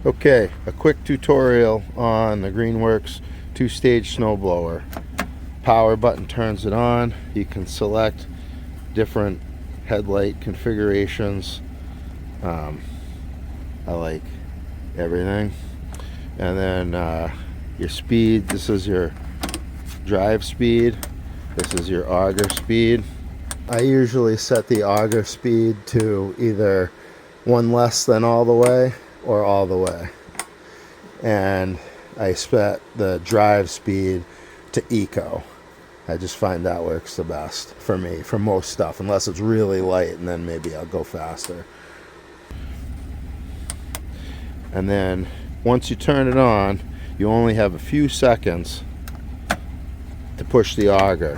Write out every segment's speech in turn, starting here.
Okay, a quick tutorial on the Greenworks two-stage snowblower. Power button turns it on. You can select different headlight configurations. I like everything. And then your speed, this is your drive speed. This is your auger speed. I usually set the auger speed to either one less than all the way or all the way, and I set the drive speed to eco. I just find that works the best for me for most stuff, unless it's really light, and then maybe I'll go faster. And then once you turn it on, you only have a few seconds to push the auger.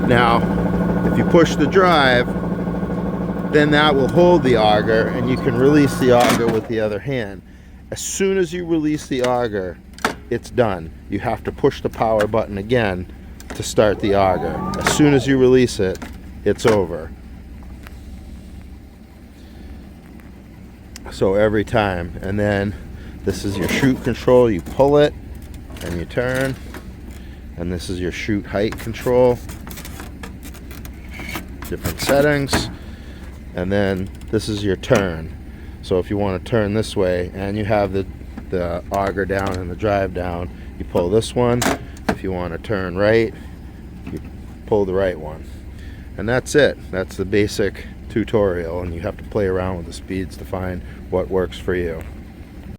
Now if you push the drive, then that will hold the auger, and you can release the auger with the other hand. As soon as you release the auger, it's done. You have to push the power button again to start the auger. As soon as you release it, it's over. So every time. And then this is your chute control. You pull it and you turn, and this is your chute height control. Different settings. And then this is your turn. So if you want to turn this way and you have the auger down and the drive down, you pull this one. If you want to turn right, you pull the right one. And that's it. That's the basic tutorial, and you have to play around with the speeds to find what works for you.